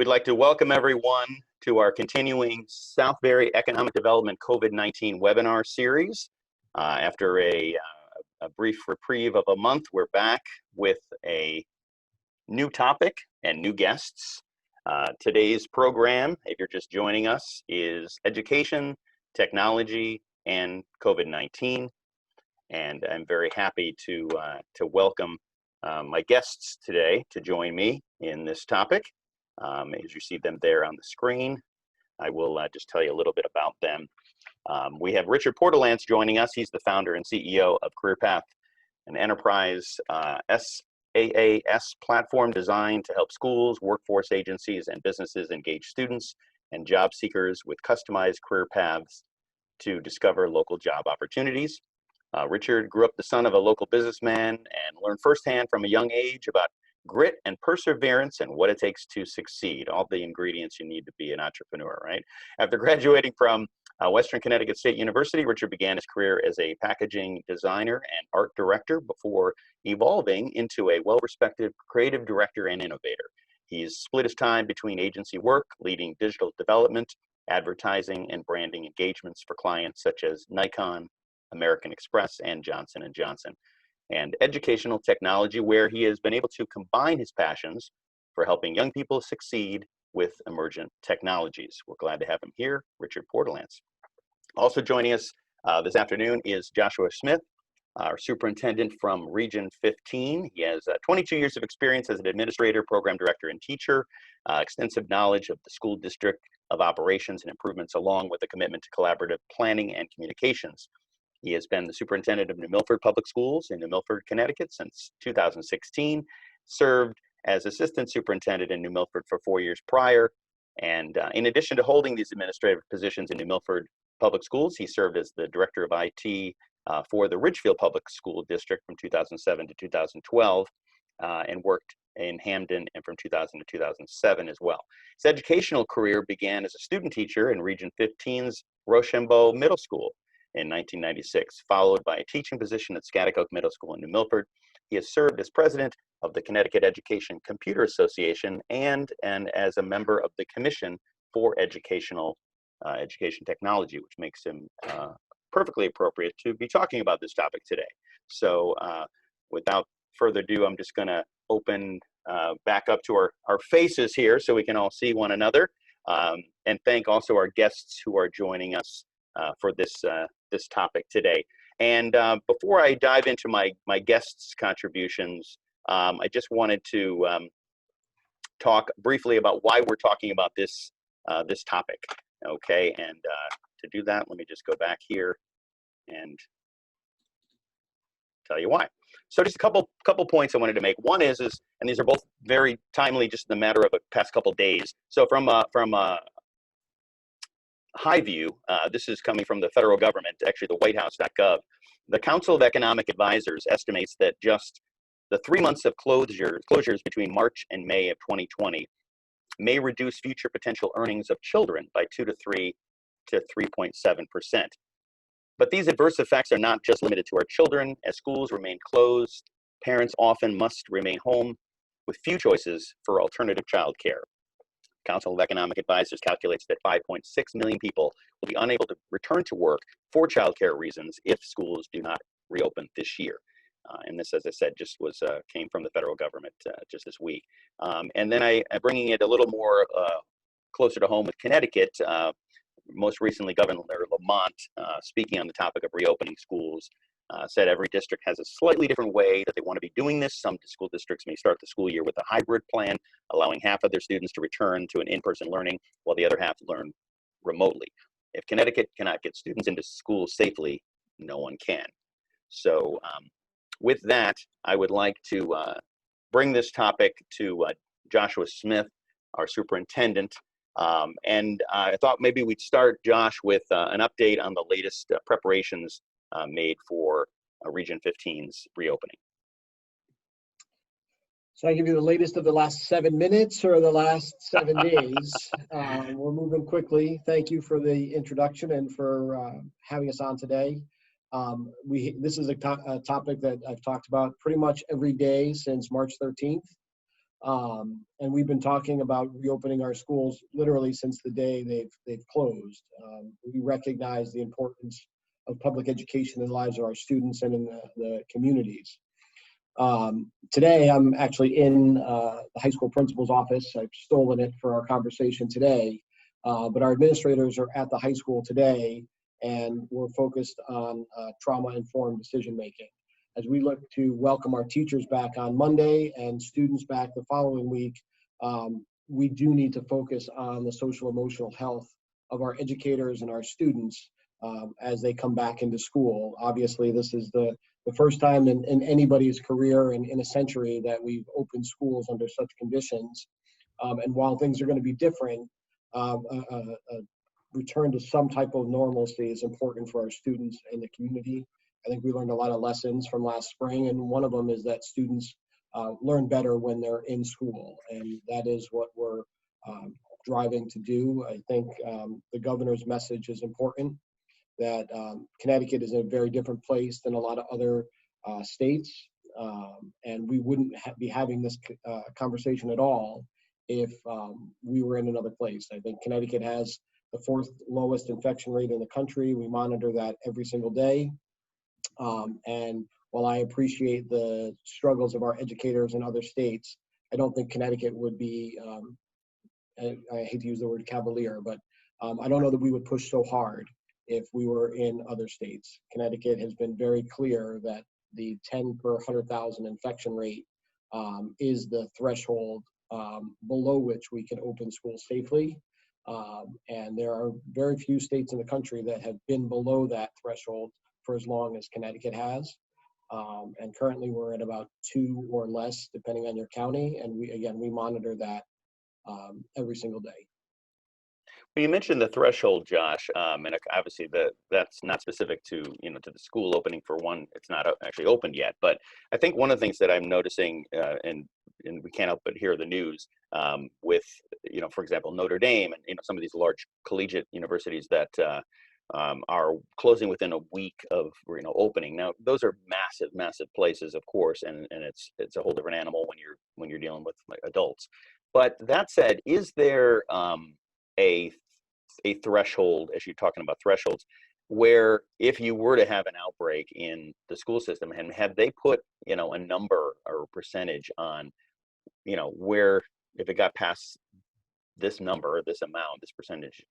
We'd like to welcome everyone to our continuing Southbury Economic Development COVID-19 webinar series. After a brief reprieve of a month, we're back with a new topic and new guests. Today's program, if you're just joining us, is Education, Technology, and COVID-19. And I'm very happy to welcome my guests today to join me in this topic. As you see them there on the screen, I will just tell you a little bit about them. We have Richard Portalance joining us. He's the founder and CEO of CareerPath, an enterprise SaaS platform designed to help schools, workforce agencies, and businesses engage students and job seekers with customized career paths to discover local job opportunities. Richard grew up the son of a local businessman and learned firsthand from a young age about grit and perseverance and what it takes to succeed, all the ingredients you need to be an entrepreneur, right? After graduating from Western Connecticut State University, Richard began his career as a packaging designer and art director before evolving into a well-respected creative director and innovator. He's split his time between agency work, leading digital development, advertising, and branding engagements for clients such as Nikon, American Express, and Johnson & Johnson, and educational technology, where he has been able to combine his passions for helping young people succeed with emergent technologies. We're glad to have him here, Richard Portalance. Also joining us this afternoon is Joshua Smith, our superintendent from Region 15. He has 22 years of experience as an administrator, program director, and teacher, extensive knowledge of the school district of operations and improvements, along with a commitment to collaborative planning and communications. He has been the superintendent of New Milford Public Schools in New Milford, Connecticut since 2016, served as assistant superintendent in New Milford for 4 years prior, and in addition to holding these administrative positions in New Milford Public Schools, he served as the director of IT for the Ridgefield Public School District from 2007 to 2012, and worked in Hamden and from 2000 to 2007 as well. His educational career began as a student teacher in Region 15's Rochambeau Middle School in 1996, followed by a teaching position at Scatticoke Middle School in New Milford. He has served as president of the Connecticut Education Computer Association and as a member of the Commission for Education Technology, which makes him perfectly appropriate to be talking about this topic today. So without further ado, I'm just going to open back up to our faces here so we can all see one another, and thank also our guests who are joining us for this topic today. And before I dive into my guests' contributions, I just wanted to talk briefly about why we're talking about this topic. Okay, and to do that, let me just go back here and tell you why. So just a couple points I wanted to make. One is, and these are both very timely, just in the matter of the past couple days. So from a high view, this is coming from the federal government, actually the whitehouse.gov. The Council of Economic Advisors estimates that just the 3 months of closures between March and May of 2020 may reduce future potential earnings of children by 2 to 3 to 3.7%. But these adverse effects are not just limited to our children. As schools remain closed, parents often must remain home with few choices for alternative childcare. Council of Economic Advisors calculates that 5.6 million people will be unable to return to work for childcare reasons if schools do not reopen this year. And this, as I said, just came from the federal government just this week. And then I bringing it a little more closer to home with Connecticut. Most recently, Governor Lamont, speaking on the topic of reopening schools, said every district has a slightly different way that they want to be doing this. Some school districts may start the school year with a hybrid plan, allowing half of their students to return to an in-person learning while the other half learn remotely. If Connecticut cannot get students into school safely, no one can. So with that, I would like to bring this topic to Joshua Smith, our superintendent. And I thought maybe we'd start, Josh, with an update on the latest preparations made for Region 15's reopening. So I give you the latest of the last 7 minutes or the last 7 days. We're moving quickly. Thank you for the introduction and for having us on today. This is a topic that I've talked about pretty much every day since March 13th. And we've been talking about reopening our schools literally since the day they've closed. We recognize the importance of public education in the lives of our students and in the communities. Today, I'm actually in the high school principal's office. I've stolen it for our conversation today, but our administrators are at the high school today, and we're focused on trauma-informed decision-making. As we look to welcome our teachers back on Monday and students back the following week, we do need to focus on the social-emotional health of our educators and our students as they come back into school. Obviously, this is the first time in anybody's career in a century that we've opened schools under such conditions. And while things are going to be different, a return to some type of normalcy is important for our students and the community. I think we learned a lot of lessons from last spring, and one of them is that students learn better when they're in school, and that is what we're driving to do. I think the governor's message is important, that Connecticut is in a very different place than a lot of other states, and we wouldn't be having this conversation at all if we were in another place. I think Connecticut has the 4th lowest infection rate in the country. We monitor that every single day. And while I appreciate the struggles of our educators in other states, I don't think Connecticut would be, I hate to use the word cavalier, but I don't know that we would push so hard if we were in other states. Connecticut has been very clear that the 10 per 100,000 infection rate is the threshold below which we can open schools safely. And there are very few states in the country that have been below that threshold for as long as Connecticut has. And currently we're at about 2 or less, depending on your county. And we monitor that every single day. Well, you mentioned the threshold, Josh, and obviously that's not specific to to the school opening. For one, it's not actually opened yet. But I think one of the things that I'm noticing, and we can't help but hear the news with for example, Notre Dame and some of these large collegiate universities that are closing within a week of opening. Now, those are massive places, of course, and it's a whole different animal when you're dealing with adults. But that said, is there a threshold, as you're talking about thresholds, where if you were to have an outbreak in the school system, and have they put a number or a percentage on where, if it got past this number, this amount, this percentage,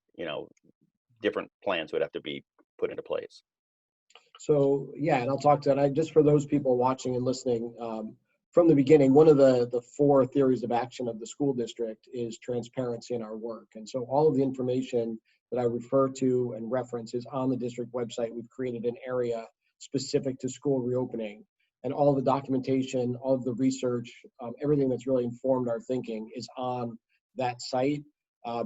different plans would have to be put into place? So yeah, and I'll talk to that. Just for those people watching and listening, from the beginning, one of the 4 theories of action of the school district is transparency in our work. And so all of the information that I refer to and reference is on the district website. We've created an area specific to school reopening, and all the documentation, all of the research, everything that's really informed our thinking is on that site,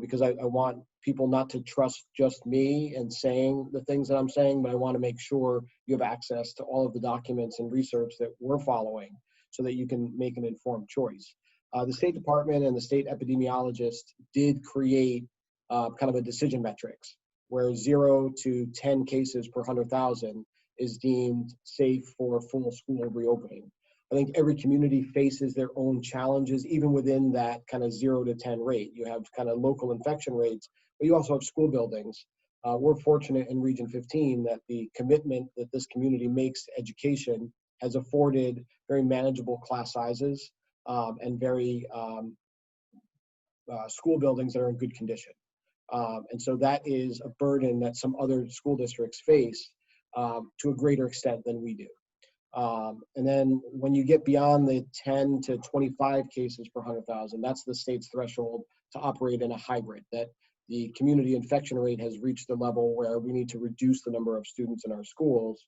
because I want people not to trust just me and saying the things that I'm saying, but I want to make sure you have access to all of the documents and research that we're following, so that you can make an informed choice. The State Department and the state epidemiologist did create kind of a decision metrics, where 0 to 10 cases per 100,000 is deemed safe for full school reopening. I think every community faces their own challenges, even within that kind of 0 to 10 rate. You have kind of local infection rates, but you also have school buildings. We're fortunate in Region 15 that the commitment that this community makes to education has afforded very manageable class sizes and very school buildings that are in good condition. And so that is a burden that some other school districts face to a greater extent than we do. And then when you get beyond the 10 to 25 cases per 100,000, that's the state's threshold to operate in a hybrid, that the community infection rate has reached a level where we need to reduce the number of students in our schools.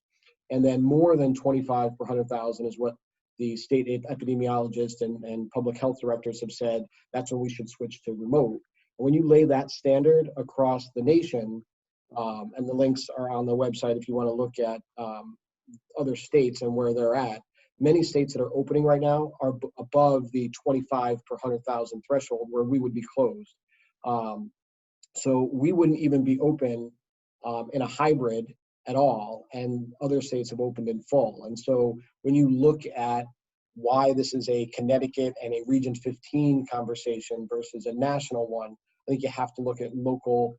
And then more than 25 per 100,000 is what the state epidemiologists and public health directors have said, that's when we should switch to remote. And when you lay that standard across the nation, and the links are on the website if you want to look at other states and where they're at, many states that are opening right now are above the 25 per 100,000 threshold, where we would be closed. So we wouldn't even be open in a hybrid at all, and other states have opened in full. And so when you look at why this is a Connecticut and a Region 15 conversation versus a national one. I think you have to look at local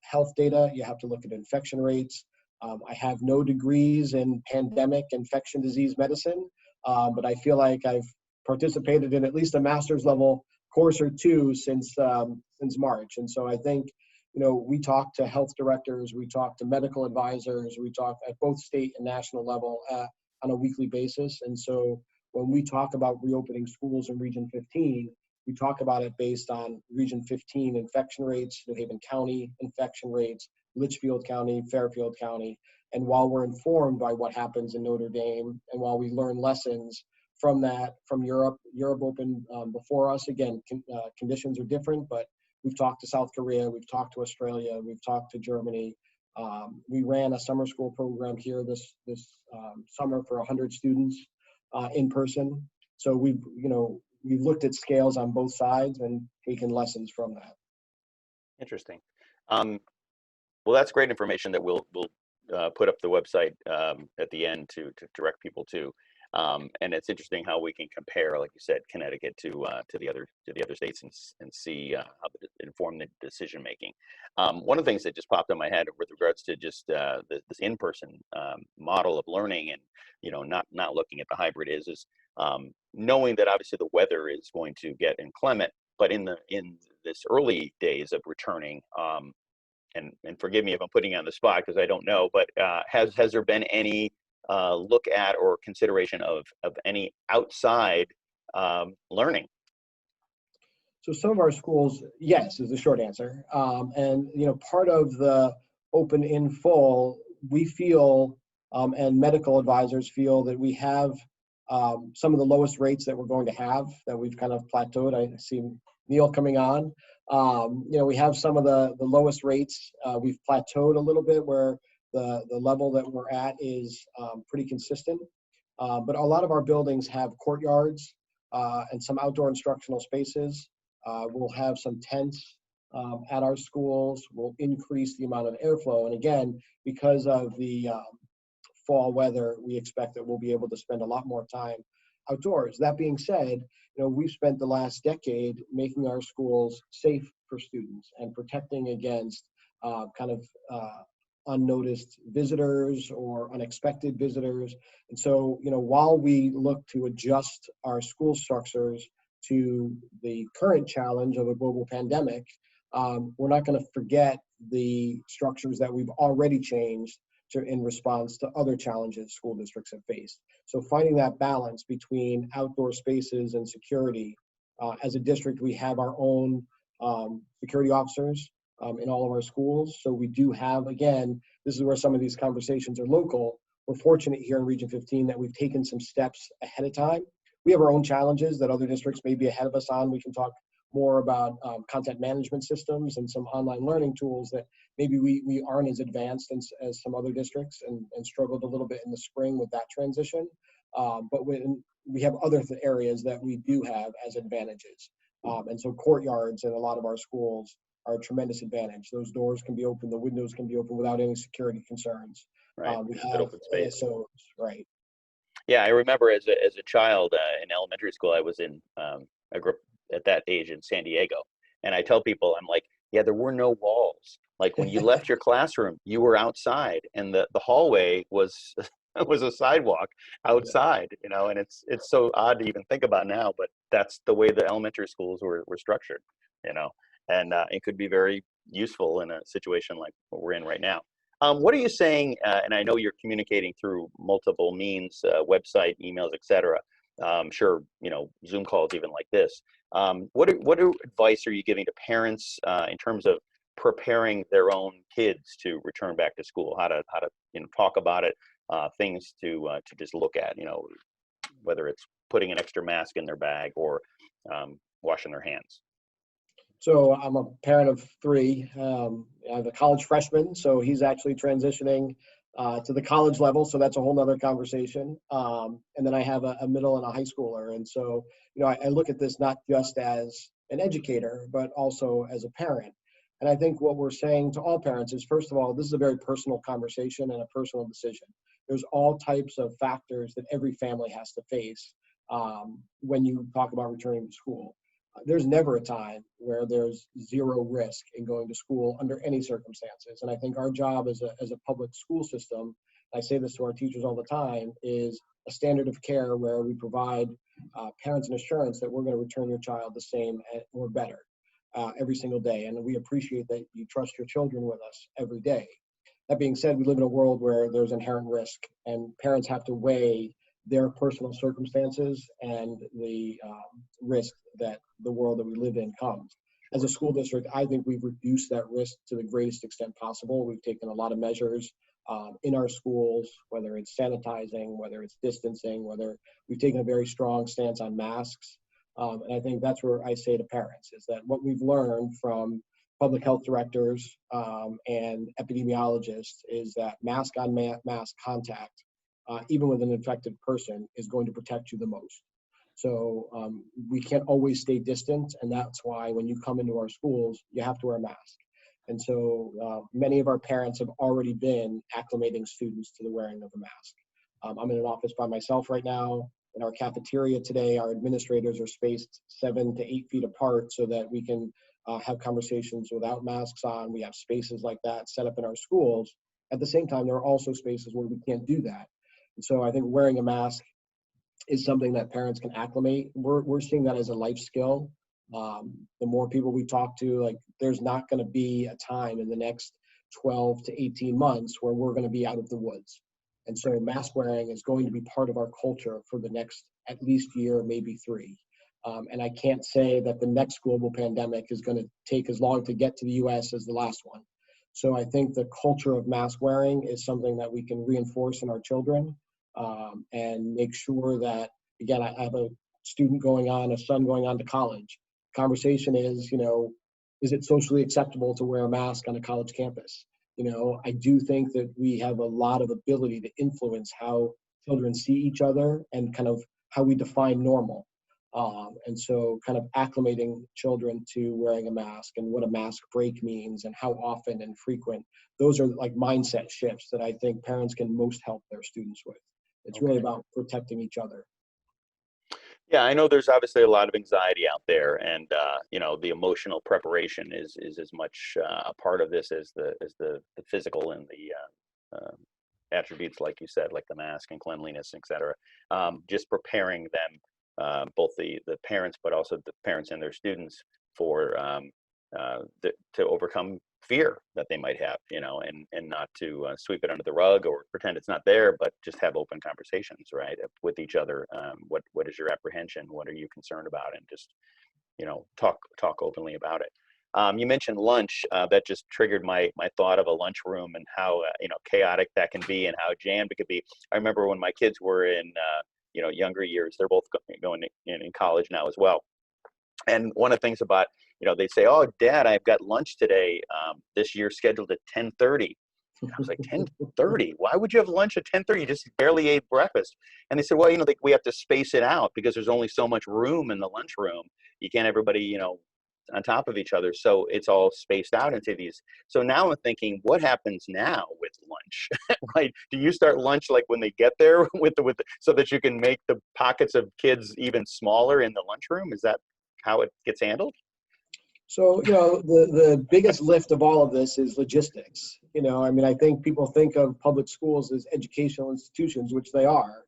health data. You have to look at infection rates. I have no degrees in pandemic infection disease medicine, but I feel like I've participated in at least a master's level course or two since March. And so I think, we talk to health directors, we talk to medical advisors, we talk at both state and national level on a weekly basis. And so when we talk about reopening schools in Region 15, we talk about it based on Region 15 infection rates, New Haven County infection rates, Litchfield County, Fairfield County. And while we're informed by what happens in Notre Dame, and while we learn lessons from that, from Europe opened before us, again, conditions are different, but we've talked to South Korea, we've talked to Australia, we've talked to Germany. We ran a summer school program here this summer for 100 students in person. So we've looked at scales on both sides and taken lessons from that. Interesting. Well, that's great information that we'll put up the website at the end to direct people to. And it's interesting how we can compare, like you said, Connecticut to the other states and see how to inform the decision making. One of the things that just popped in my head with regards to just this in-person model of learning, and not looking at the hybrid is knowing that obviously the weather is going to get inclement, but in this early days of returning, and forgive me if I'm putting you on the spot because I don't know, but has there been any look at or consideration of any outside learning? So some of our schools, yes, is the short answer. And part of the open in full, we feel, and medical advisors feel, that we have some of the lowest rates that we're going to have, that we've kind of plateaued. I see Neil coming on. We have some of the lowest rates. We've plateaued a little bit where the level that we're at is pretty consistent. But a lot of our buildings have courtyards and some outdoor instructional spaces. We'll have some tents at our schools. We'll increase the amount of airflow. And again, because of the fall weather, we expect that we'll be able to spend a lot more time outdoors. That being said, we've spent the last decade making our schools safe for students and protecting against unnoticed visitors or unexpected visitors. And so, while we look to adjust our school structures to the current challenge of a global pandemic, we're not going to forget the structures that we've already changed in response to other challenges school districts have faced. So finding that balance between outdoor spaces and security. As a district, we have our own security officers in all of our schools. So we do have, again, this is where some of these conversations are local. We're fortunate here in Region 15 that we've taken some steps ahead of time. We have our own challenges that other districts may be ahead of us on. We can talk more about content management systems and some online learning tools that maybe we aren't as advanced as some other districts and struggled a little bit in the spring with that transition. But we have other areas that we do have as advantages. And so courtyards in a lot of our schools are a tremendous advantage. Those doors can be open, the windows can be open without any security concerns. Right. We have open space. ASOs, right. Yeah, I remember as a child in elementary school, I was I grew up at that age in San Diego, and I tell people, I'm like, yeah, there were no walls. Like when you left your classroom, you were outside, and the hallway was was a sidewalk outside, and it's so odd to even think about now, but that's the way the elementary schools were structured, and it could be very useful in a situation like what we're in right now. What are you saying? And I know you're communicating through multiple means, website, emails, etc. Sure, Zoom calls, even like this. What advice are you giving to parents in terms of preparing their own kids to return back to school? How to talk about it, things to just look at, whether it's putting an extra mask in their bag or washing their hands. So I'm a parent of 3. I have a college freshman, so he's actually transitioning to the college level. So that's a whole nother conversation. And then I have a middle and a high schooler. And so, I look at this not just as an educator, but also as a parent. And I think what we're saying to all parents is, first of all, this is a very personal conversation and a personal decision. There's all types of factors that every family has to face when you talk about returning to school. There's never a time where there's zero risk in going to school under any circumstances. And I think our job as a public school system, I say this to our teachers all the time, is a standard of care where we provide parents an assurance that we're going to return your child the same or better every single day. And we appreciate that you trust your children with us every day. That being said, we live in a world where there's inherent risk, and parents have to weigh their personal circumstances and the risk that the world that we live in comes. As a school district, I think we've reduced that risk to the greatest extent possible. We've taken a lot of measures in our schools, whether it's sanitizing, whether it's distancing, whether we've taken a very strong stance on masks. And I think that's where I say to parents is that what we've learned from public health directors and epidemiologists is that mask on mask contact, even with an infected person, is going to protect you the most. So we can't always stay distant, and that's why when you come into our schools, you have to wear a mask. And so many of our parents have already been acclimating students to the wearing of a mask. I'm in an office by myself right now. In our cafeteria today, our administrators are spaced 7 to 8 feet apart so that we can have conversations without masks on. We have spaces like that set up in our schools. At the same time, there are also spaces where we can't do that. And so I think wearing a mask is something that parents can acclimate. We're seeing that as a life skill. The more people we talk to, like, there's not going to be a time in the next 12 to 18 months where we're going to be out of the woods. And so mask wearing is going to be part of our culture for the next at least year, maybe 3. And I can't say that the next global pandemic is going to take as long to get to the US as the last one. So I think the culture of mask wearing is something that we can reinforce in our children and make sure that, again, I have a son going on to college. Conversation is, is it socially acceptable to wear a mask on a college campus? I do think that we have a lot of ability to influence how children see each other and kind of how we define normal. And so kind of acclimating children to wearing a mask and what a mask break means and how often and frequent, those are like mindset shifts that I think parents can most help their students with. It's really about protecting each other. Yeah, I know there's obviously a lot of anxiety out there, and the emotional preparation is as much a part of this as the physical and the attributes, like you said, like the mask and cleanliness, etc. Just preparing them, both the parents, but also the parents and their students for to overcome fear that they might have, and not to sweep it under the rug or pretend it's not there, but just have open conversations, right, with each other. What is your apprehension? What are you concerned about? And just, talk openly about it. You mentioned lunch. That just triggered my thought of a lunchroom and how chaotic that can be and how jammed it could be. I remember when my kids were in younger years. They're both going in college now as well. And one of the things about, they say, "Oh, Dad, I've got lunch today. This year scheduled at 10:30." I was like, 10:30? Why would you have lunch at 10:30? You just barely ate breakfast. And they said, well, we have to space it out because there's only so much room in the lunchroom. You can't everybody, on top of each other. So it's all spaced out into these. So now I'm thinking, what happens now with lunch? Right? Do you start lunch like when they get there so that you can make the pockets of kids even smaller in the lunchroom? Is that how it gets handled? So, the biggest lift of all of this is logistics. I think people think of public schools as educational institutions, which they are,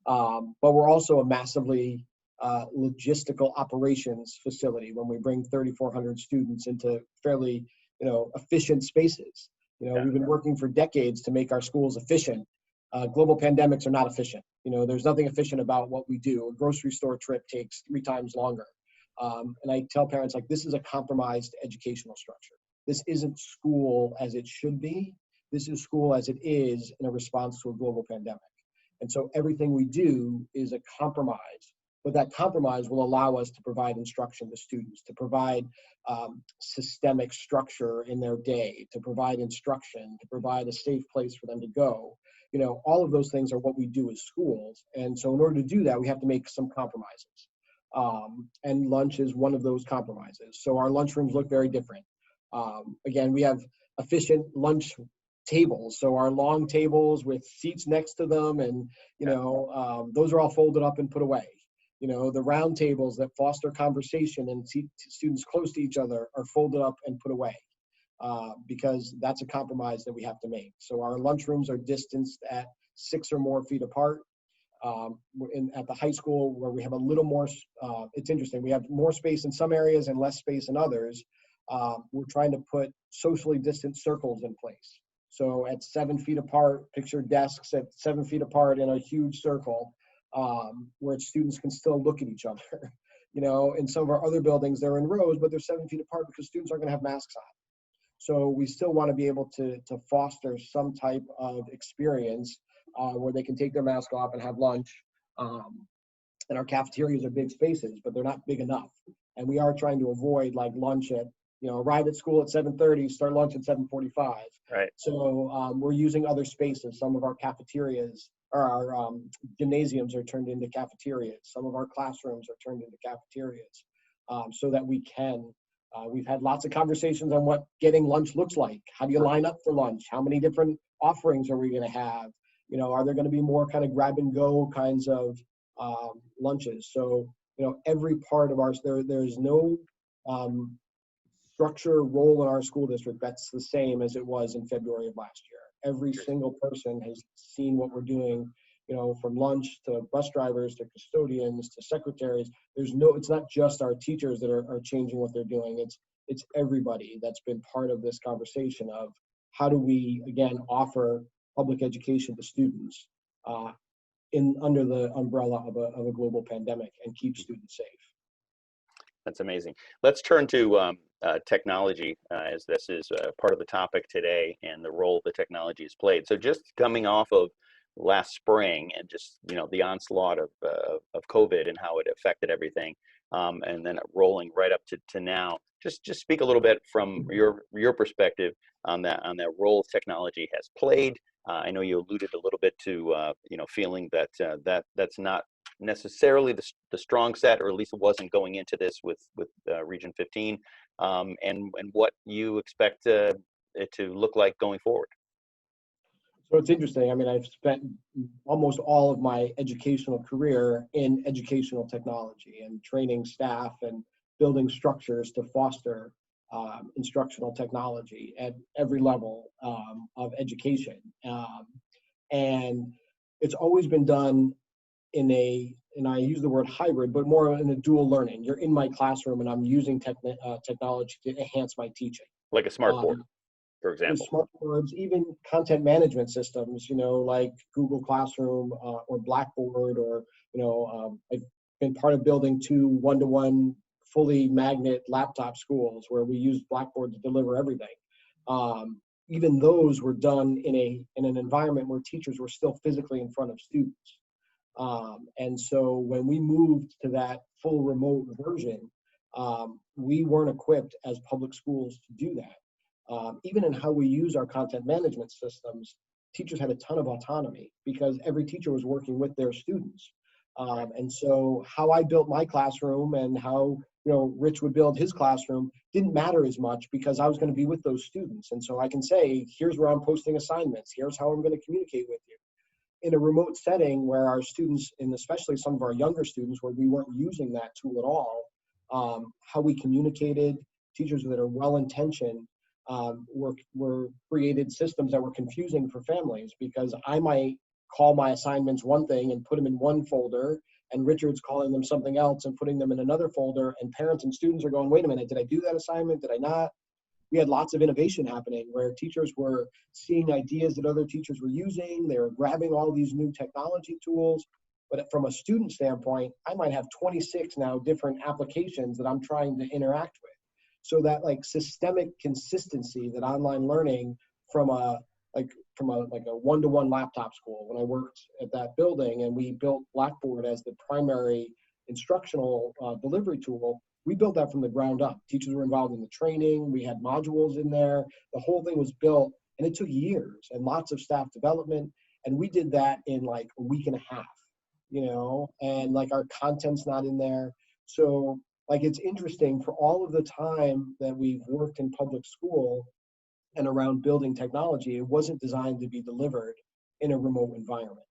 but we're also a massively logistical operations facility when we bring 3,400 students into fairly, efficient spaces. We've been working for decades to make our schools efficient. Global pandemics are not efficient. There's nothing efficient about what we do. A grocery store trip takes 3 times longer. And I tell parents, this is a compromised educational structure. This isn't school as it should be. This is school as it is in a response to a global pandemic. And so everything we do is a compromise, but that compromise will allow us to provide instruction to students, to provide systemic structure in their day, to provide instruction, to provide a safe place for them to go. All of those things are what we do as schools. And so in order to do that, we have to make some compromises. And lunch is one of those compromises. So our lunchrooms look very different. Again, we have efficient lunch tables. So our long tables with seats next to them, and those are all folded up and put away. You know, the round tables that foster conversation and see students close to each other are folded up and put away, because that's a compromise that we have to make. So our lunchrooms are distanced at 6 or more feet apart. At the high school, where we have a little more, it's interesting, we have more space in some areas and less space in others. We're trying to put socially distant circles in place. So at 7 feet apart, picture desks at 7 feet apart in a huge circle, where students can still look at each other. You know, in some of our other buildings, they're in rows, but they're 7 feet apart because students aren't going to have masks on. So we still want to be able to foster some type of experience where they can take their mask off and have lunch. And our cafeterias are big spaces, but they're not big enough. And we are trying to avoid like lunch at, you know, arrive at school at 7:30, start lunch at 7:45. Right. So we're using other spaces. Some of our cafeterias or our gymnasiums are turned into cafeterias. Some of our classrooms are turned into cafeterias, so that we can. We've had lots of conversations on what getting lunch looks like. How do you line up for lunch? How many different offerings are we going to have? You know, are there going to be more kind of grab and go kinds of lunches? So, you know, every part of ours, there's no structure role in our school district that's the same as it was in February of last year. Every single person has seen what we're doing, you know, from lunch to bus drivers to custodians to secretaries. It's not just our teachers that are changing what they're doing. It's everybody that's been part of this conversation of how do we, again, offer public education to students under the umbrella of a global pandemic and keep students safe. That's amazing. Let's turn to technology, as this is part of the topic today and the role the technology has played. So just coming off of last spring and just, you know, the onslaught of COVID and how it affected everything, and then rolling right up to now, just speak a little bit from your perspective on that role technology has played. I know you alluded a little bit to you know, feeling that that's not necessarily the strong set, or at least it wasn't going into this with Region 15, and what you expect it to look like going forward. So it's interesting. I mean, I've spent almost all of my educational career in educational technology and training staff and building structures to foster instructional technology at every level of education. And it's always been done and I use the word hybrid, but more in a dual learning. You're in my classroom and I'm using technology to enhance my teaching. Like a smart board, for example. Smart boards, even content management systems, you know, like Google Classroom or Blackboard, or, you know, I've been part of building 2 one-to-one fully magnet laptop schools where we use Blackboard to deliver everything. Even those were done in an environment where teachers were still physically in front of students. And so when we moved to that full remote version, we weren't equipped as public schools to do that. Even in how we use our content management systems, teachers had a ton of autonomy because every teacher was working with their students. And so how I built my classroom and how, you know, Rich would build his classroom didn't matter as much because I was going to be with those students. And so I can say, here's where I'm posting assignments. Here's how I'm going to communicate with you. In a remote setting where our students, and especially some of our younger students, where we weren't using that tool at all, how we communicated, teachers that are well-intentioned, were created systems that were confusing for families because I might call my assignments one thing and put them in one folder, and Richard's calling them something else and putting them in another folder, and parents and students are going, wait a minute, did I do that assignment? Did I not? We had lots of innovation happening where teachers were seeing ideas that other teachers were using. They were grabbing all these new technology tools. But from a student standpoint, I might have 26 now different applications that I'm trying to interact with. So that like systemic consistency that online learning from a one-to-one laptop school, when I worked at that building and we built Blackboard as the primary instructional delivery tool, we built that from the ground up. Teachers were involved in the training. We had modules in there. The whole thing was built, and it took years and lots of staff development. And we did that in like a week and a half, you know, and like our content's not in there. So like, it's interesting for all of the time that we've worked in public school and around building technology, it wasn't designed to be delivered in a remote environment.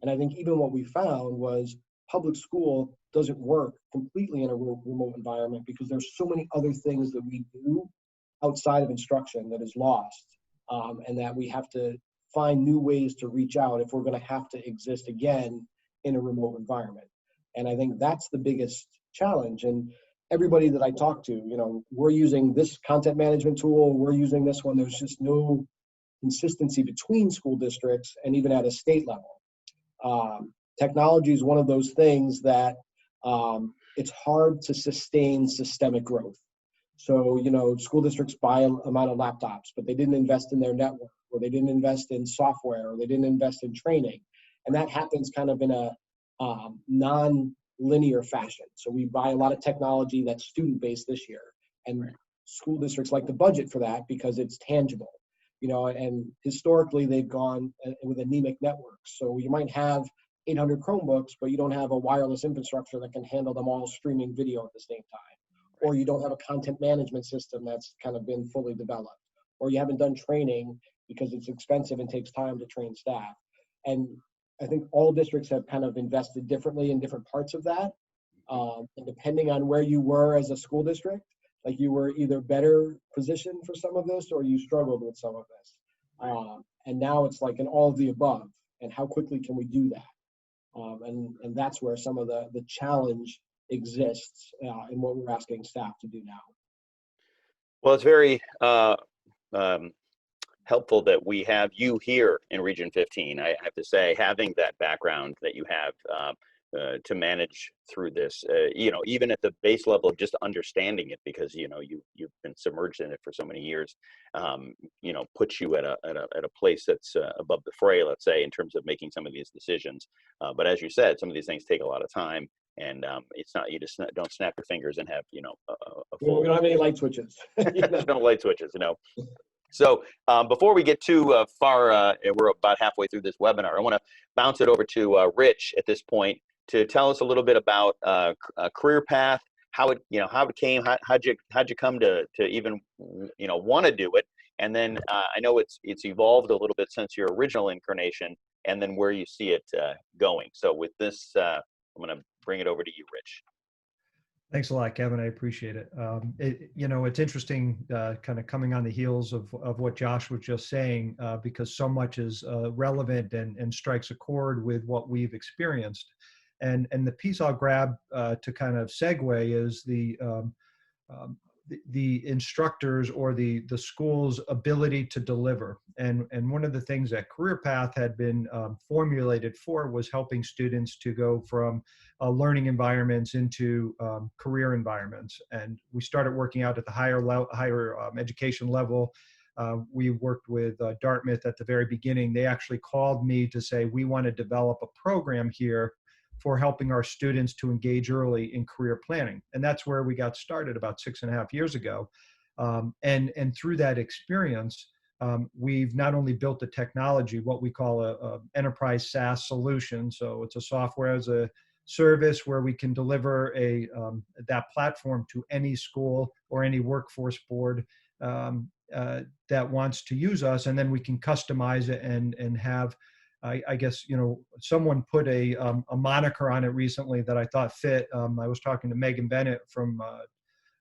And I think even what we found was public school doesn't work completely in a remote environment because there's so many other things that we do outside of instruction that is lost, and that we have to find new ways to reach out if we're going to have to exist again in a remote environment. And I think that's the biggest challenge. And everybody that I talk to, we're using this content management tool, we're using this one. There's just no consistency between school districts and even at a state level. Technology is one of those things that it's hard to sustain systemic growth. So, school districts buy an amount of laptops, but they didn't invest in their network, or they didn't invest in software, or they didn't invest in training. And that happens kind of in a non-linear fashion. So we buy a lot of technology that's student-based this year. And school districts like to budget for that because it's tangible. And historically they've gone with anemic networks. So you might have 800 Chromebooks, but you don't have a wireless infrastructure that can handle them all streaming video at the same time. Or you don't have a content management system that's kind of been fully developed. Or you haven't done training because it's expensive and takes time to train staff. And I think all districts have kind of invested differently in different parts of that. And depending on where you were as a school district, like you were either better positioned for some of this or you struggled with some of this. And now it's like an all of the above. And how quickly can we do that? And that's where some of the challenge exists in what we're asking staff to do now. Well, it's very helpful that we have you here in Region 15. I have to say, having that background that you have to manage through this, even at the base level of just understanding it, because you've been submerged in it for so many years, puts you at a place that's above the fray, let's say, in terms of making some of these decisions. But as you said, some of these things take a lot of time, and it's not, you just don't snap your fingers and have a full. We don't have any light switches. There's no light switches, So before we get too far, we're about halfway through this webinar. I want to bounce it over to Rich at this point to tell us a little bit about a career path, how it came, how'd you come to even want to do it, and then I know it's evolved a little bit since your original incarnation, and then where you see it going. So with this, I'm going to bring it over to you, Rich. Thanks a lot, Kevin. I appreciate it. It's interesting kind of coming on the heels of what Josh was just saying, because so much is relevant and strikes a chord with what we've experienced. And the piece I'll grab to kind of segue is the instructors or the school's ability to deliver. And one of the things that Career Path had been formulated for was helping students to go from learning environments into career environments. And we started working out at the higher education level. We worked with Dartmouth at the very beginning. They actually called me to say, we want to develop a program here for helping our students to engage early in career planning. And that's where we got started about 6.5 years ago. And through that experience, we've not only built the technology, what we call a enterprise SaaS solution. So it's a software as a service where we can deliver that platform to any school or any workforce board that wants to use us. And then we can customize it and have, I guess, someone put a moniker on it recently that I thought fit. I was talking to Megan Bennett from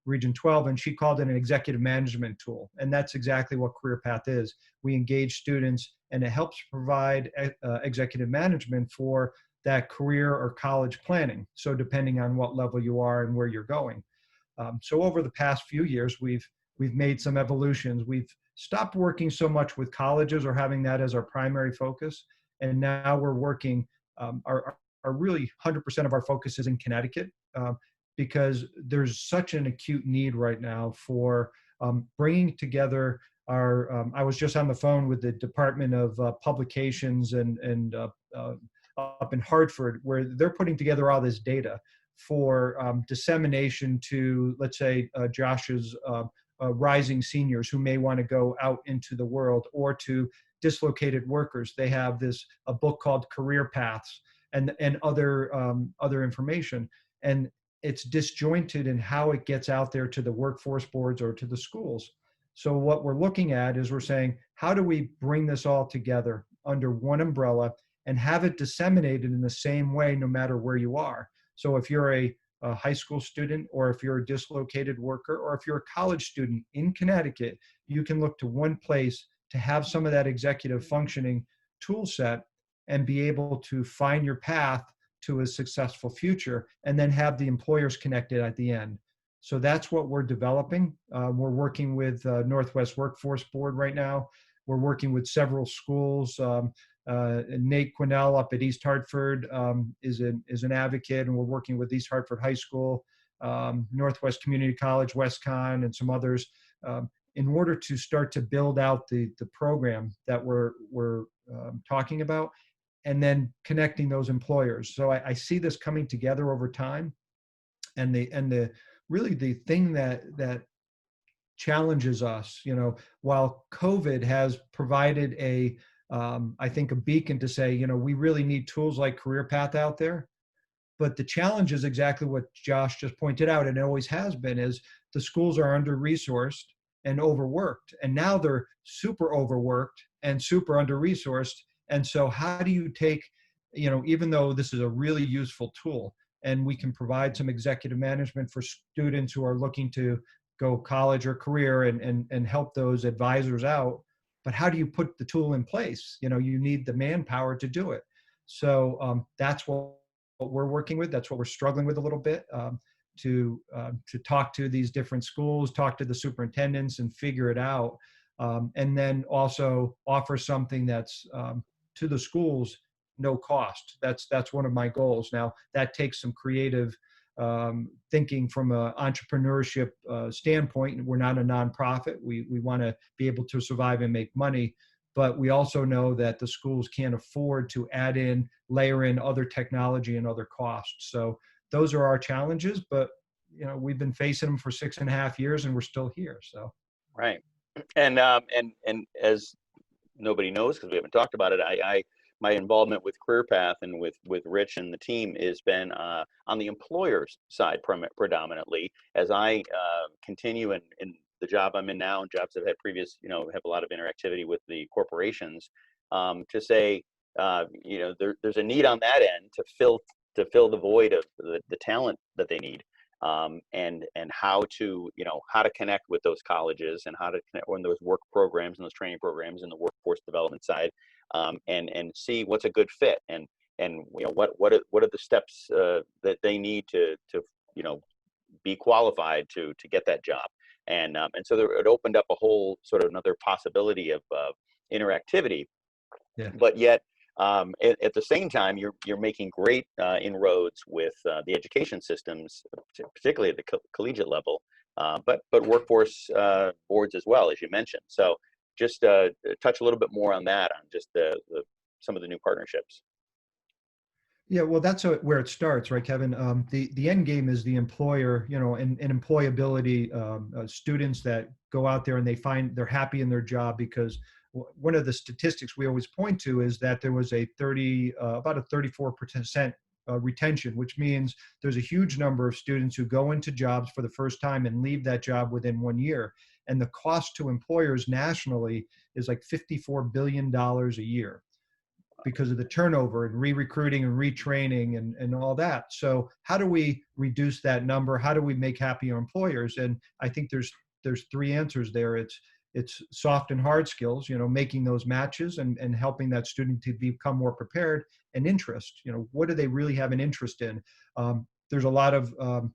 Region 12, and she called it an executive management tool. And that's exactly what Career Path is. We engage students, and it helps provide executive management for that career or college planning. So depending on what level you are and where you're going. So over the past few years, we've made some evolutions. We've stopped working so much with colleges or having that as our primary focus. And now we're working, our really 100% of our focus is in Connecticut, because there's such an acute need right now for bringing together our, I was just on the phone with the Department of Publications and up in Hartford, where they're putting together all this data for dissemination to, let's say, Josh's rising seniors who may want to go out into the world, or to dislocated workers. They have a book called Career Paths and other information. And it's disjointed in how it gets out there to the workforce boards or to the schools. So what we're looking at is we're saying, how do we bring this all together under one umbrella and have it disseminated in the same way no matter where you are? So if you're a high school student, or if you're a dislocated worker, or if you're a college student in Connecticut, you can look to one place to have some of that executive functioning tool set and be able to find your path to a successful future, and then have the employers connected at the end. So that's what we're developing. We're working with Northwest Workforce Board right now. We're working with several schools. Nate Quinnell up at East Hartford is an advocate, and we're working with East Hartford High School, Northwest Community College, WestCon, and some others, in order to start to build out the program that we're talking about, and then connecting those employers. So I see this coming together over time, and the really the thing that challenges us, while COVID has provided I think a beacon to say, we really need tools like Career Path out there. But the challenge is exactly what Josh just pointed out, and it always has been, is the schools are under-resourced and overworked. And now they're super overworked and super under-resourced. And so how do you take, even though this is a really useful tool, and we can provide some executive management for students who are looking to go college or career, and help those advisors out, but how do you put the tool in place? You need the manpower to do it. So that's what we're working with. That's what we're struggling with a little bit, to talk to these different schools, talk to the superintendents, and figure it out. And then also offer something that's to the schools, no cost. That's one of my goals. Now that takes some creative thinking from an entrepreneurship standpoint. We're not a nonprofit. We want to be able to survive and make money, but we also know that the schools can't afford to layer in other technology and other costs. So those are our challenges, but we've been facing them for 6.5 years, and we're still here. So right, and as nobody knows, because we haven't talked about it, my involvement with Career Path and with Rich and the team has been on the employer's side predominantly, as I continue in the job I'm in now, and jobs I've had previous, have a lot of interactivity with the corporations, to say, there's a need on that end to fill the void of the talent that they need, and how to connect with those colleges, and how to connect on those work programs and those training programs and the workforce development side, and see what's a good fit, and what are the steps that they need to be qualified to get that job, and so it opened up a whole sort of another possibility of interactivity. Yeah. But yet at the same time, you're making great inroads with the education systems, particularly at the collegiate level, but workforce boards as well, as you mentioned. So just touch a little bit more on that, on just some of the new partnerships. Yeah, well, that's where it starts, right, Kevin? The end game is the employer, and employability, students that go out there and they find they're happy in their job, because one of the statistics we always point to is that there was about a 34% retention, which means there's a huge number of students who go into jobs for the first time and leave that job within 1 year. And the cost to employers nationally is like $54 billion a year, because of the turnover and re-recruiting and retraining and all that. So how do we reduce that number? How do we make happier employers? And I think there's 3 answers there. It's soft and hard skills, making those matches and helping that student to become more prepared, and interest. What do they really have an interest in? There's a lot of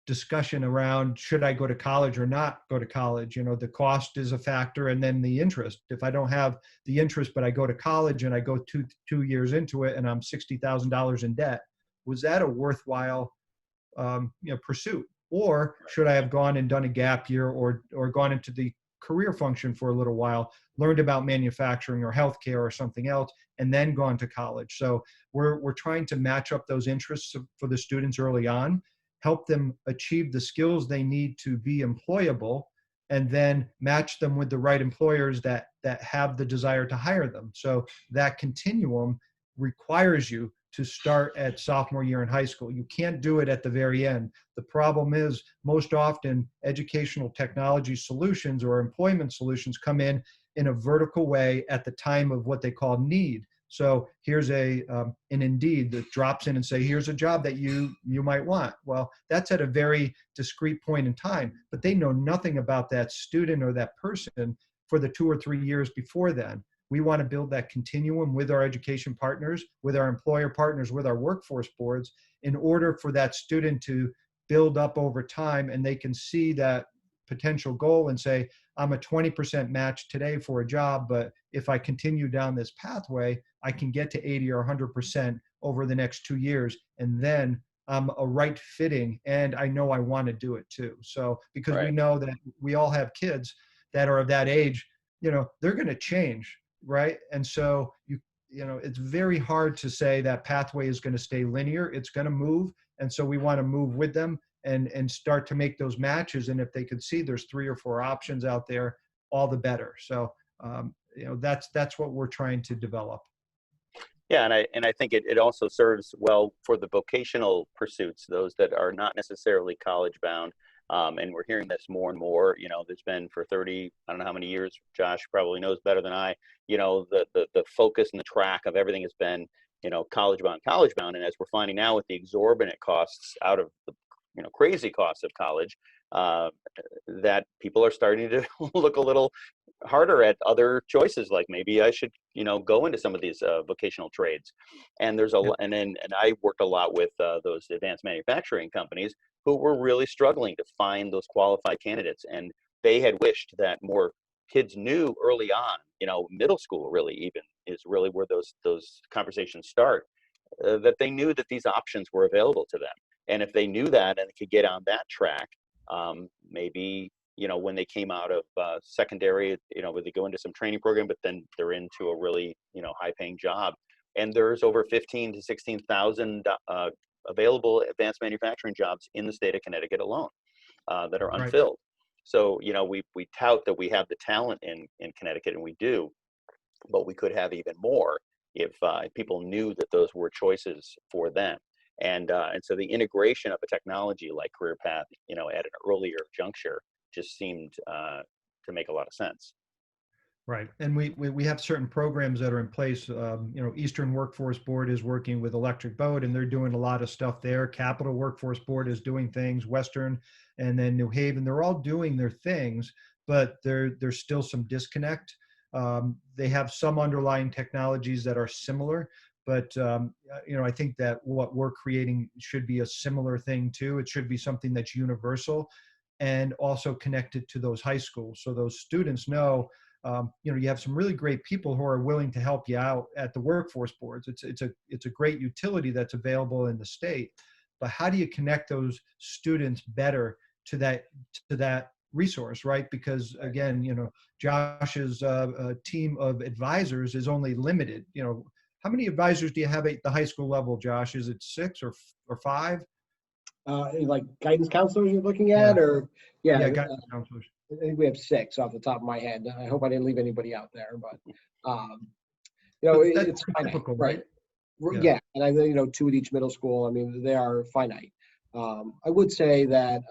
discussion around, should I go to college or not go to college? The cost is a factor, and then the interest. If I don't have the interest, but I go to college and I go two years into it and I'm $60,000 in debt, was that a worthwhile pursuit? Or should I have gone and done a gap year, or gone into the career function for a little while, learned about manufacturing or healthcare or something else, and then gone to college? So we're trying to match up those interests for the students early on, help them achieve the skills they need to be employable, and then match them with the right employers that have the desire to hire them. So that continuum requires you to start at sophomore year in high school. You can't do it at the very end. The problem is, most often educational technology solutions or employment solutions come in a vertical way at the time of what they call need. So here's an Indeed that drops in and say, here's a job that you might want. Well, that's at a very discrete point in time, but they know nothing about that student or that person for the 2 or 3 years before then. We want to build that continuum with our education partners, with our employer partners, with our workforce boards, in order for that student to build up over time, and they can see that potential goal and say, I'm a 20% match today for a job, but if I continue down this pathway, I can get to 80 or 100% over the next 2 years. And then I'm a right fitting, and I know I want to do it too. So, because we know that we all have kids that are of that age, they're going to change, right? And so it's very hard to say that pathway is going to stay linear. It's going to move. And so we want to move with them and start to make those matches. And if they could see there's 3 or 4 options out there, all the better. So, that's what we're trying to develop. Yeah, and I think it also serves well for the vocational pursuits, those that are not necessarily college bound. And we're hearing this more and more. There's been for 30, I don't know how many years, Josh probably knows better than I, the focus and the track of everything has been, college bound. And as we're finding now with the exorbitant costs out of the, crazy costs of college, that people are starting to look a little harder at other choices, like maybe I should, go into some of these vocational trades. And there's and I worked a lot with those advanced manufacturing companies who were really struggling to find those qualified candidates. And they had wished that more kids knew early on, middle school really even is really where those conversations start, that they knew that these options were available to them. And if they knew that and could get on that track, maybe, when they came out of secondary, they go into some training program, but then they're into a really, high paying job. And there's over 15 to 16,000 available advanced manufacturing jobs in the state of Connecticut alone that are unfilled. So, we tout that we have the talent in Connecticut, and we do, but we could have even more if people knew that those were choices for them. And so the integration of a technology like Career Path, at an earlier juncture just seemed to make a lot of sense. Right. And we have certain programs that are in place. Eastern Workforce Board is working with Electric Boat, and they're doing a lot of stuff there. Capital Workforce Board is doing things, Western, and then New Haven. They're all doing their things, but there's still some disconnect. They have some underlying technologies that are similar, but I think that what we're creating should be a similar thing too. It should be something that's universal and also connected to those high schools, so those students know. You have some really great people who are willing to help you out at the workforce boards. It's a great utility that's available in the state, but how do you connect those students better to that resource, right? Because again, Josh's team of advisors is only limited. How many advisors do you have at the high school level, Josh? Is it 6 or 5? Like guidance counselors you're looking at, or guidance counselors. I think we have 6 off the top of my head. I hope I didn't leave anybody out there, but it's typical, right? Yeah. And I 2 at each middle school. I mean, they are finite. I would say that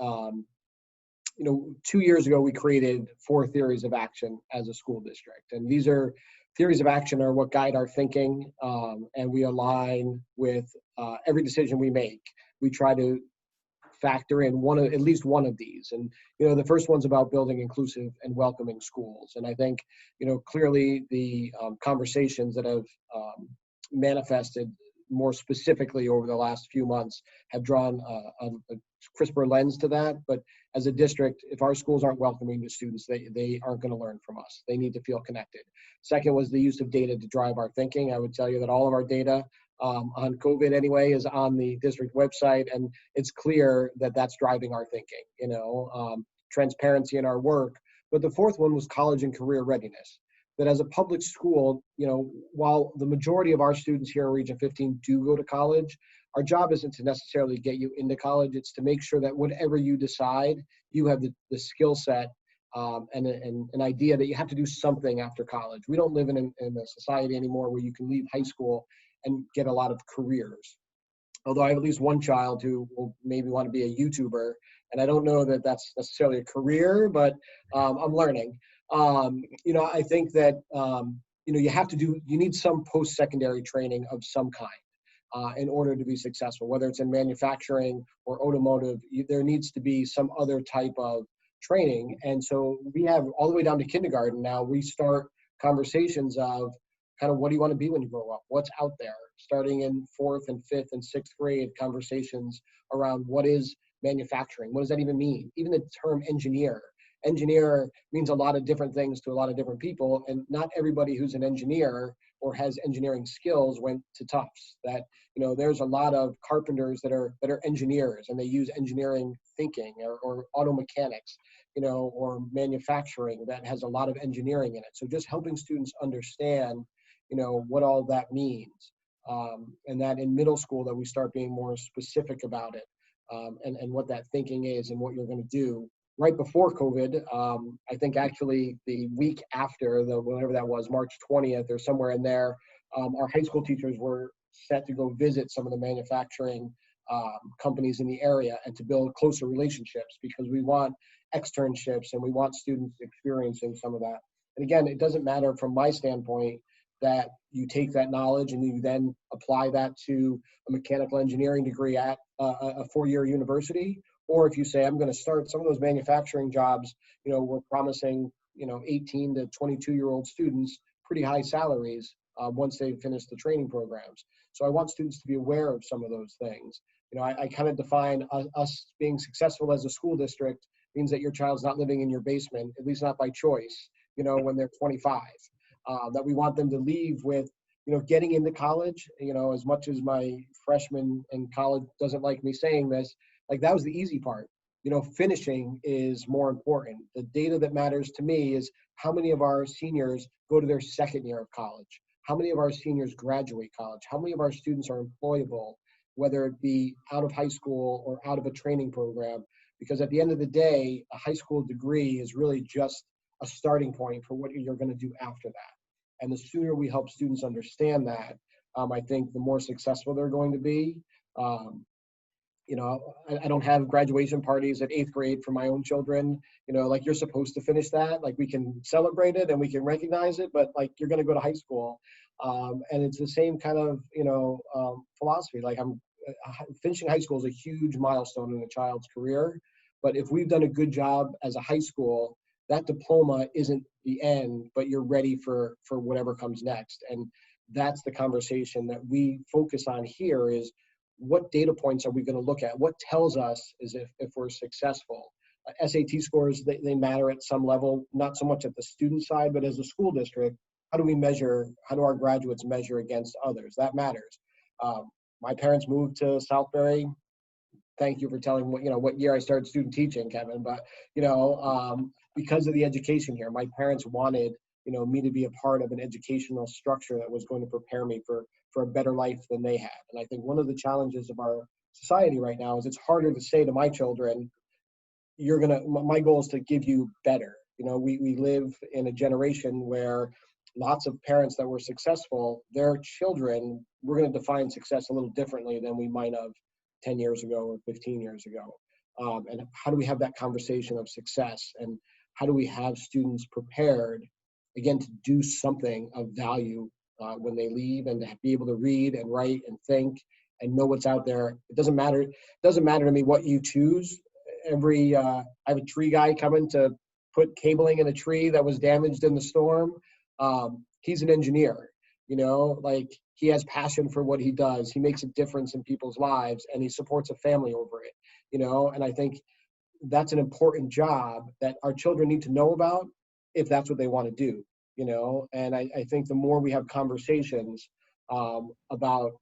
2 years ago we created 4 theories of action as a school district, and these are theories of action are what guide our thinking, and we align with every decision we make. We try to factor in at least one of these. And, the first one's about building inclusive and welcoming schools. And I think, clearly the conversations that have manifested more specifically over the last few months have drawn a crisper lens to that. But as a district, if our schools aren't welcoming to students, they aren't going to learn from us. They need to feel connected. Second was the use of data to drive our thinking. I would tell you that all of our data on COVID anyway is on the district website, and it's clear that that's driving our thinking, transparency in our work. But the fourth one was college and career readiness. That as a public school, while the majority of our students here in Region 15 do go to college, our job isn't to necessarily get you into college. It's to make sure that whatever you decide, you have the skill set and an idea that you have to do something after college. We don't live in a society anymore where you can leave high school and get a lot of careers. Although I have at least one child who will maybe want to be a YouTuber, and I don't know that that's necessarily a career, but I'm learning. I think that you need some post-secondary training of some kind in order to be successful, whether it's in manufacturing or automotive. There needs to be some other type of training. And so we have all the way down to kindergarten now, we start conversations of kind of what do you want to be when you grow up? What's out there? Starting in 4th and 5th and 6th grade, conversations around what is manufacturing? What does that even mean? Even the term engineer. Engineer means a lot of different things to a lot of different people, and not everybody who's an engineer or has engineering skills went to Tufts. That, there's a lot of carpenters that are engineers, and they use engineering thinking, or auto mechanics, or manufacturing that has a lot of engineering in it. So just helping students understand, what all that means, and that in middle school that we start being more specific about it, and what that thinking is and what you're going to do. Right before COVID, I think actually the week after, whatever that was, March 20th or somewhere in there, our high school teachers were set to go visit some of the manufacturing companies in the area and to build closer relationships, because we want externships and we want students experiencing some of that. And again, it doesn't matter from my standpoint that you take that knowledge and you then apply that to a mechanical engineering degree at a 4-year university, or if you say, I'm going to start some of those manufacturing jobs, we're promising, 18 to 22-year-old students pretty high salaries once they finish the training programs. So I want students to be aware of some of those things. I kind of define us being successful as a school district means that your child's not living in your basement, at least not by choice, when they're 25. That we want them to leave with, getting into college, as much as my freshman in college doesn't like me saying this, like that was the easy part. Finishing is more important. The data that matters to me is how many of our seniors go to their 2nd year of college? How many of our seniors graduate college? How many of our students are employable, whether it be out of high school or out of a training program? Because at the end of the day, a high school degree is really just a starting point for what you're going to do after that. And the sooner we help students understand that, I think the more successful they're going to be. I don't have graduation parties at 8th grade for my own children, like you're supposed to finish that. Like we can celebrate it and we can recognize it, but like you're going to go to high school. And it's the same kind of, philosophy. Like finishing high school is a huge milestone in a child's career. But if we've done a good job as a high school, that diploma isn't the end, but you're ready for whatever comes next. And that's the conversation that we focus on here is, what data points are we going to look at? What tells us is if we're successful? SAT scores, they matter at some level, not so much at the student side, but as a school district, how do our graduates measure against others? That matters. My parents moved to Southbury. Thank you for telling what year I started student teaching, Kevin, but because of the education here, my parents wanted me to be a part of an educational structure that was going to prepare me for a better life than they had. And I think one of the challenges of our society right now is it's harder to say to my children, my goal is to give you better. We live in a generation where lots of parents that were successful, their children, we're going to define success a little differently than we might have 10 years ago or 15 years ago. And how do we have that conversation of success? And how do we have students prepared, again, to do something of value when they leave, and to be able to read and write and think and know what's out there? It doesn't matter to me what you choose. I have a tree guy coming to put cabling in a tree that was damaged in the storm. He's an engineer, like he has passion for what he does. He makes a difference in people's lives, and he supports a family over it, and I think that's an important job that our children need to know about if that's what they want to do, and I think the more we have conversations about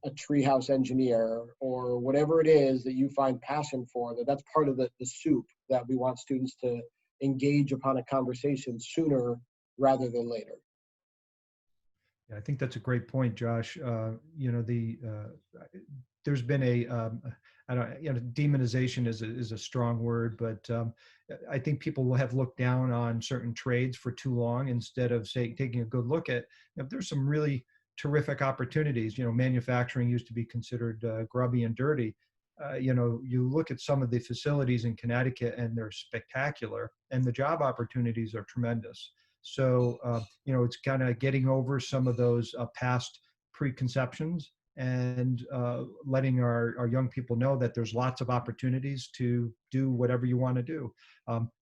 a treehouse engineer or whatever it is that you find passion for, that's part of the soup that we want students to engage upon a conversation sooner rather than later. Yeah, I think that's a great point, Josh. There's been demonization is a strong word, but I think people will have looked down on certain trades for too long instead of taking a good look at, there's some really terrific opportunities. Manufacturing used to be considered grubby and dirty. You look at some of the facilities in Connecticut and they're spectacular, and the job opportunities are tremendous. So, it's kind of getting over some of those past preconceptions and letting our young people know that there's lots of opportunities to do whatever you want to do.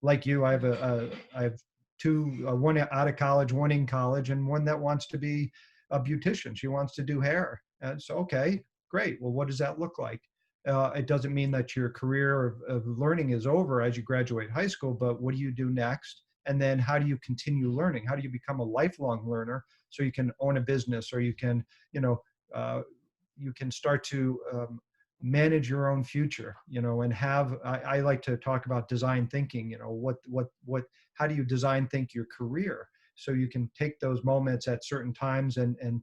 Like you, I have two, one out of college, one in college, and one that wants to be a beautician. She wants to do hair. And so, okay, great. Well, what does that look like? It doesn't mean that your career of learning is over as you graduate high school, but what do you do next? And then how do you continue learning? How do you become a lifelong learner so you can own a business, or you can, you can start to manage your own future, and have, I like to talk about design thinking, how do you design think your career so you can take those moments at certain times and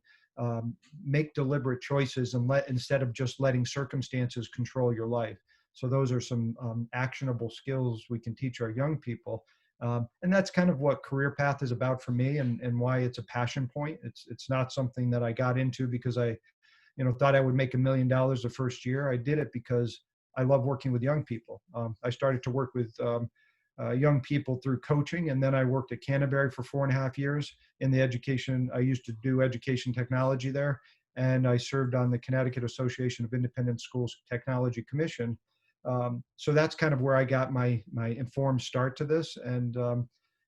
make deliberate choices and instead of just letting circumstances control your life. So those are some actionable skills we can teach our young people. And that's kind of what Career Path is about for me, and why it's a passion point. It's not something that I got into because I thought I would make $1 million the first year. I did it because I love working with young people. I started to work with young people through coaching, and then I worked at Canterbury for 4.5 years in the education. I used to do education technology there, and I served on the Connecticut Association of Independent Schools Technology Commission. So that's kind of where I got my informed start to this, and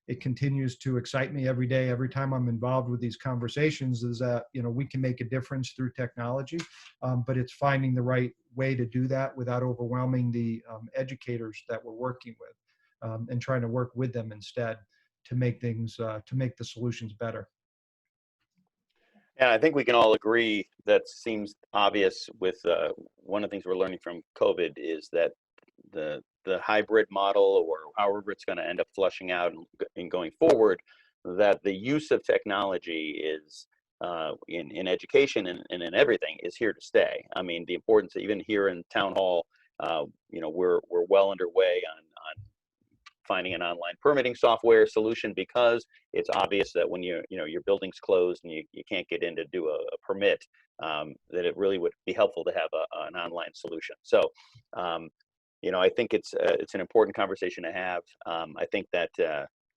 it continues to excite me every day. Every time I'm involved with these conversations, is that we can make a difference through technology, but it's finding the right way to do that without overwhelming the educators that we're working with, and trying to work with them instead to make things to make the solutions better. And I think we can all agree that seems obvious with one of the things we're learning from COVID is that the hybrid model, or however it's going to end up flushing out and going forward, that the use of technology is in education and in everything is here to stay. I mean, the importance, even here in Town Hall, we're well underway on finding an online permitting software solution, because it's obvious that when your building's closed and you can't get in to do a permit, that it really would be helpful to have an online solution. So, I think it's an important conversation to have. I think that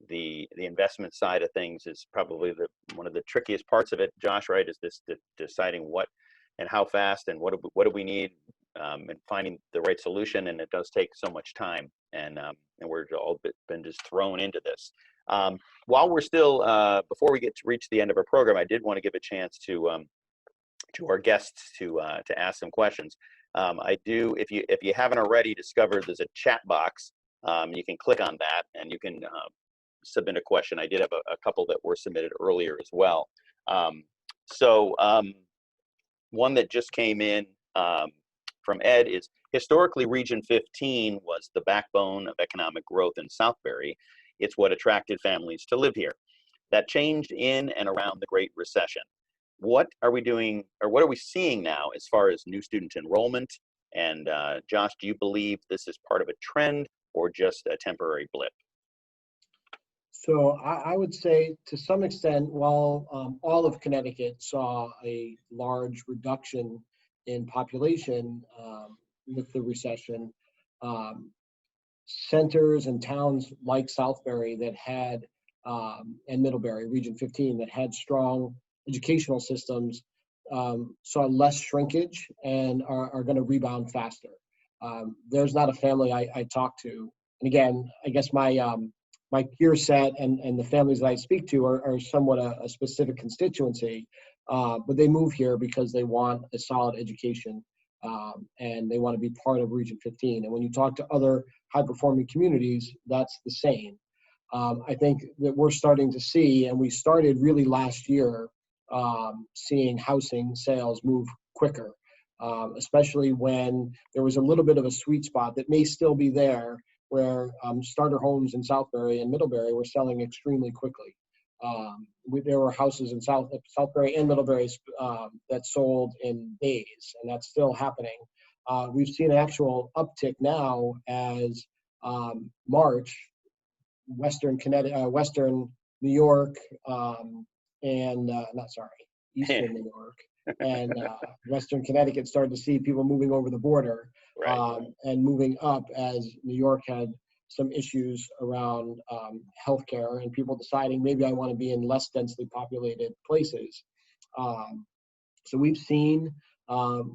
the investment side of things is probably one of the trickiest parts of it, Josh, right? Is this deciding what and how fast and what do we need, and finding the right solution. And it does take so much time, and we're all been just thrown into this. While we're still, before we get to reach the end of our program, I did want to give a chance to our guests to ask some questions. I do, if you haven't already discovered, there's a chat box. You can click on that and you can submit a question. I did have a couple that were submitted earlier as well. One that just came in from Ed is, historically, Region 15 was the backbone of economic growth in Southbury. It's what attracted families to live here. That changed in and around the Great Recession. What are we doing, or what are we seeing now as far as new student enrollment? And Josh, do you believe this is part of a trend or just a temporary blip? So I would say, to some extent, while all of Connecticut saw a large reduction in population with the recession, centers and towns like Southbury that had, and Middlebury, Region 15, that had strong educational systems, saw less shrinkage and are going to rebound faster. There's not a family I talk to, and again, I guess my peer set and the families that I speak to are somewhat a specific constituency, but they move here because they want a solid education, and they want to be part of Region 15. And when you talk to other high-performing communities, that's the same. I think that we're starting to see, and we started really last year, seeing housing sales move quicker, especially when there was a little bit of a sweet spot that may still be there, where starter homes in Southbury and Middlebury were selling extremely quickly. There were houses in Southbury and Middlebury that sold in days, and that's still happening. We've seen an actual uptick now as March, Western New York, and Eastern New York and Western Connecticut started to see people moving over the border, Right. and moving up, as New York had some issues around healthcare and people deciding maybe I want to be in less densely populated places. So we've seen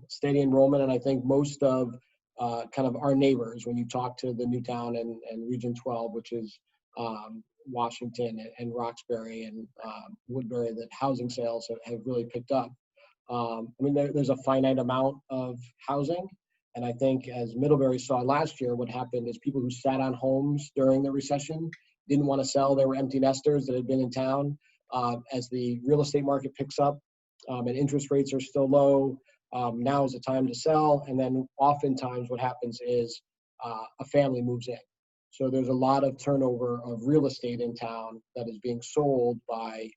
steady enrollment, and I think most of kind of our neighbors, when you talk to the Newtown and Region 12, which is Washington and Roxbury and Woodbury, that housing sales have really picked up. I mean, there's a finite amount of housing. And I think as Middlebury saw last year, what happened is people who sat on homes during the recession didn't want to sell. There were empty nesters that had been in town. As the real estate market picks up and interest rates are still low, now is the time to sell. And then oftentimes what happens is a family moves in. So there's a lot of turnover of real estate in town that is being sold by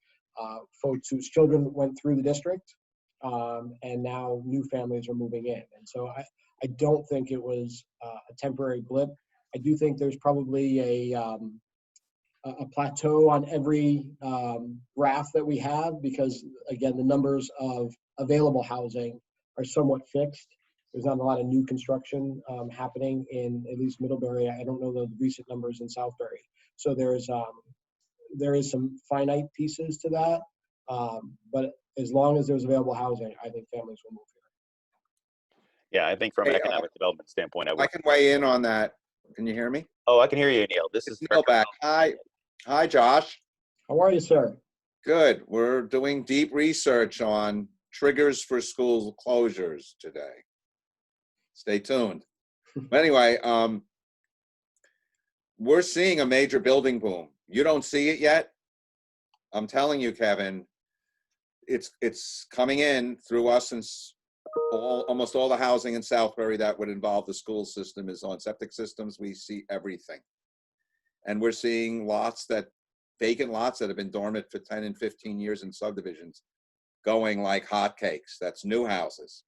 folks whose children went through the district, and now new families are moving in. And so I don't think it was a temporary blip. I do think there's probably a plateau on every graph that we have, because again, the numbers of available housing are somewhat fixed. There's not a lot of new construction happening in at least Middlebury. I don't know the recent numbers in Southbury. So there is some finite pieces to that. But as long as there's available housing, I think families will move here. Yeah, I think from an economic development standpoint, I can weigh in on that. Can you hear me? Oh, I can hear you, Neil. This is Neil back. Hi, Josh. How are you, sir? Good. We're doing deep research on triggers for school closures today. Stay tuned. But anyway, we're seeing a major building boom. You don't see it yet. I'm telling you, Kevin, it's coming in through us, and almost all the housing in Southbury that would involve the school system is on septic systems. We see everything. And we're seeing vacant lots that have been dormant for 10 and 15 years in subdivisions going like hotcakes. That's new houses,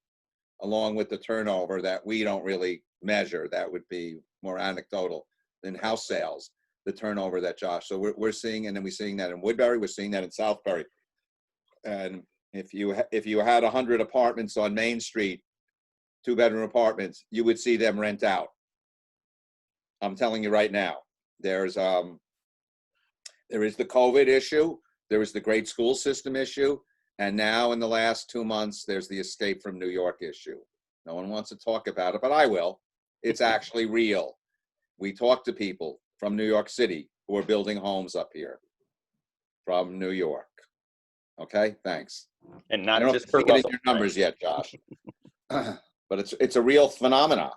along with the turnover that we don't really measure. That would be more anecdotal than house sales, the turnover that Josh. So we're seeing, and then we're seeing that in Woodbury, we're seeing that in Southbury. And if you had 100 apartments on Main Street, 2-bedroom apartments, you would see them rent out. I'm telling you right now. There is the COVID issue, there is the great school system issue, and now in the last 2 months, there's the escape from New York issue. No one wants to talk about it, but I will. It's actually real. We talk to people from New York City who are building homes up here from New York. Okay, thanks. And not I don't just know for if you get Russell, in your numbers yet, Josh, but it's a real phenomenon.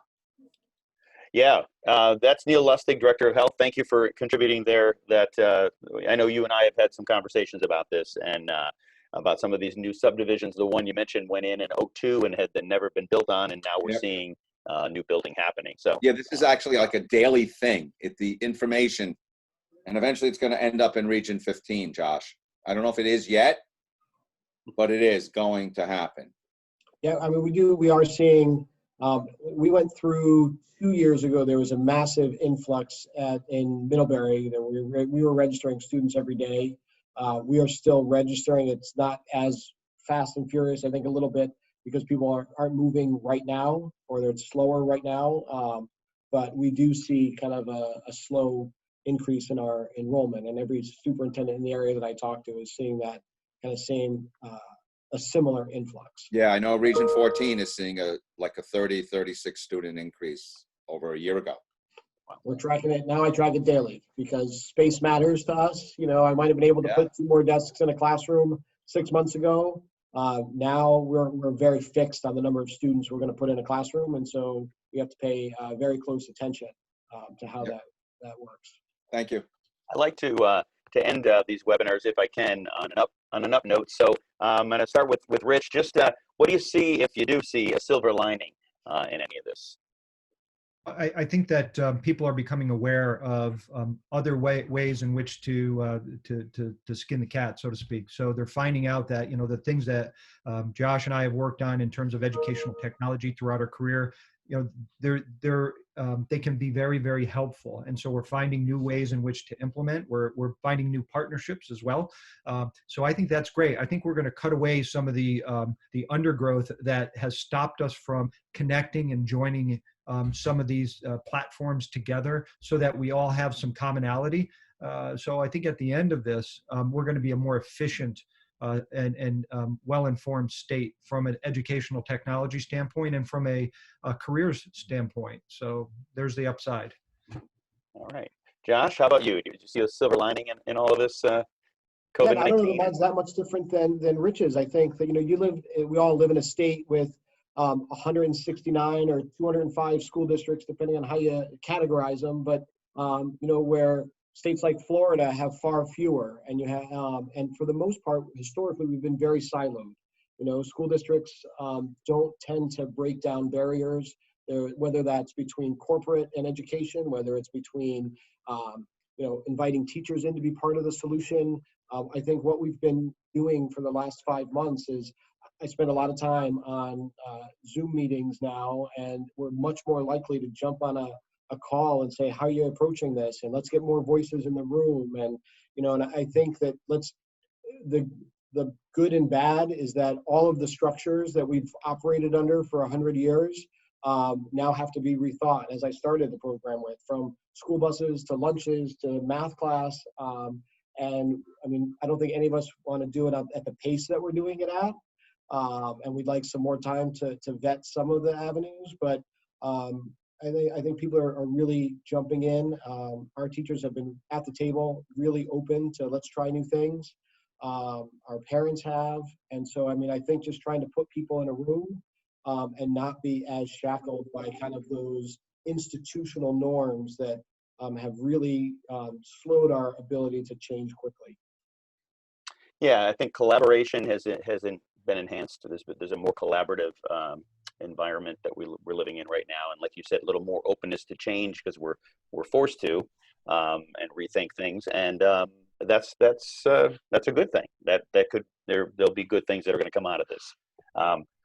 Yeah, that's Neil Lustig, Director of Health. Thank you for contributing there. That I know you and I have had some conversations about this, and about some of these new subdivisions. The one you mentioned went in 2002 and had never been built on, and now we're seeing new building happening. So yeah, this is actually like a daily thing. The information, and eventually it's going to end up in Region 15, Josh. I don't know if it is yet, but it is going to happen. Yeah, I mean, we are seeing, we went through 2 years ago, there was a massive influx in Middlebury. We were registering students every day. We are still registering. It's not as fast and furious, I think, a little bit, because people aren't moving right now, or they're slower right now. But we do see kind of a slow increase in our enrollment, and every superintendent in the area that I talk to is seeing that kind of same, a similar influx. Yeah, I know Region 14 is seeing a 36 student increase over a year ago. We're tracking it now. I track it daily because space matters to us. You know, I might have been able to put 2 more desks in a classroom 6 months ago. Now we're very fixed on the number of students we're going to put in a classroom, and so we have to pay very close attention to how that works. Thank you. I like to end these webinars, if I can, on an up note. So I'm going to start with Rich. Just what do you see, if you do see, a silver lining in any of this? I think that people are becoming aware of other ways in which to skin the cat, so to speak. So they're finding out that, you know, the things that Josh and I have worked on in terms of educational technology throughout our career, you know, they can be very, very helpful. And so we're finding new ways in which to implement. We're finding new partnerships as well. So I think that's great. I think we're going to cut away some of the undergrowth that has stopped us from connecting and joining some of these platforms together so that we all have some commonality. So I think at the end of this, we're going to be a more efficient and well-informed state from an educational technology standpoint and from a careers standpoint. So there's the upside. All right. Josh, how about you? Did you see a silver lining in all of this COVID-19? I don't know that mine's that much different than Rich's. I think that, we all live in a state with 169 or 205 school districts, depending on how you categorize them. But, where states like Florida have far fewer, and you have, and for the most part, historically, we've been very siloed. School districts don't tend to break down barriers, whether that's between corporate and education, whether it's between, inviting teachers in to be part of the solution. I think what we've been doing for the last 5 months is I spend a lot of time on Zoom meetings now, and we're much more likely to jump on a call and say, how are you approaching this? And let's get more voices in the room. And, and I think that the good and bad is that all of the structures that we've operated under for 100 years now have to be rethought, as I started the program with, from school buses to lunches to math class. And I mean, I don't think any of us want to do it at the pace that we're doing it at. And we'd like some more time to vet some of the avenues, but I think people are really jumping in. Our teachers have been at the table, really open to let's try new things. Our parents have. And so, I mean, I think just trying to put people in a room and not be as shackled by kind of those institutional norms that have really slowed our ability to change quickly. Yeah, I think collaboration hasn't been enhanced. There's a more collaborative environment that we're living in right now, and like you said, a little more openness to change because we're forced to and rethink things, and that's a good thing. There'll be good things that are going to come out of this.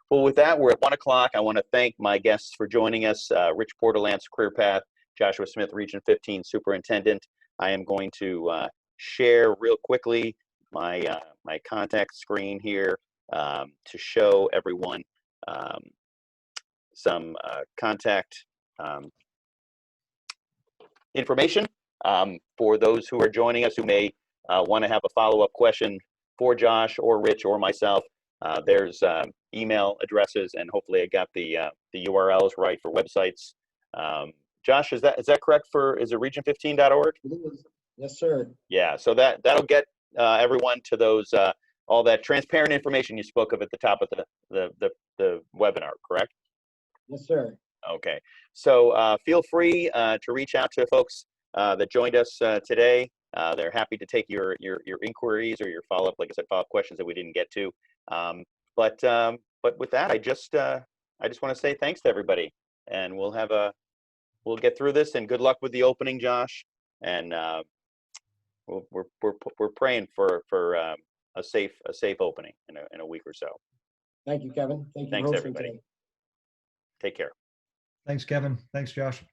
Well, with that, we're at 1 o'clock. I want to thank my guests for joining us: Rich Portalance, Career Path; Joshua Smith, Region 15 Superintendent. I am going to share real quickly my contact screen here to show everyone some contact information for those who are joining us who may want to have a follow-up question for Josh or Rich or myself. There's email addresses, and hopefully I got the URLs right for websites. Josh, is that correct? Is it region15.org? Yes, sir. Yeah, so that'll get everyone to those all that transparent information you spoke of at the top of the webinar, correct? Yes, sir. Okay, so feel free to reach out to folks that joined us today. They're happy to take your inquiries or your follow-up, like I said, follow-up questions that we didn't get to. But with that, I just want to say thanks to everybody, and we'll get through this, and good luck with the opening, Josh. And we're praying for a safe opening in a week or so. Thank you, Kevin. Thank you. Thanks, everybody. Take care. Thanks, Kevin. Thanks, Josh.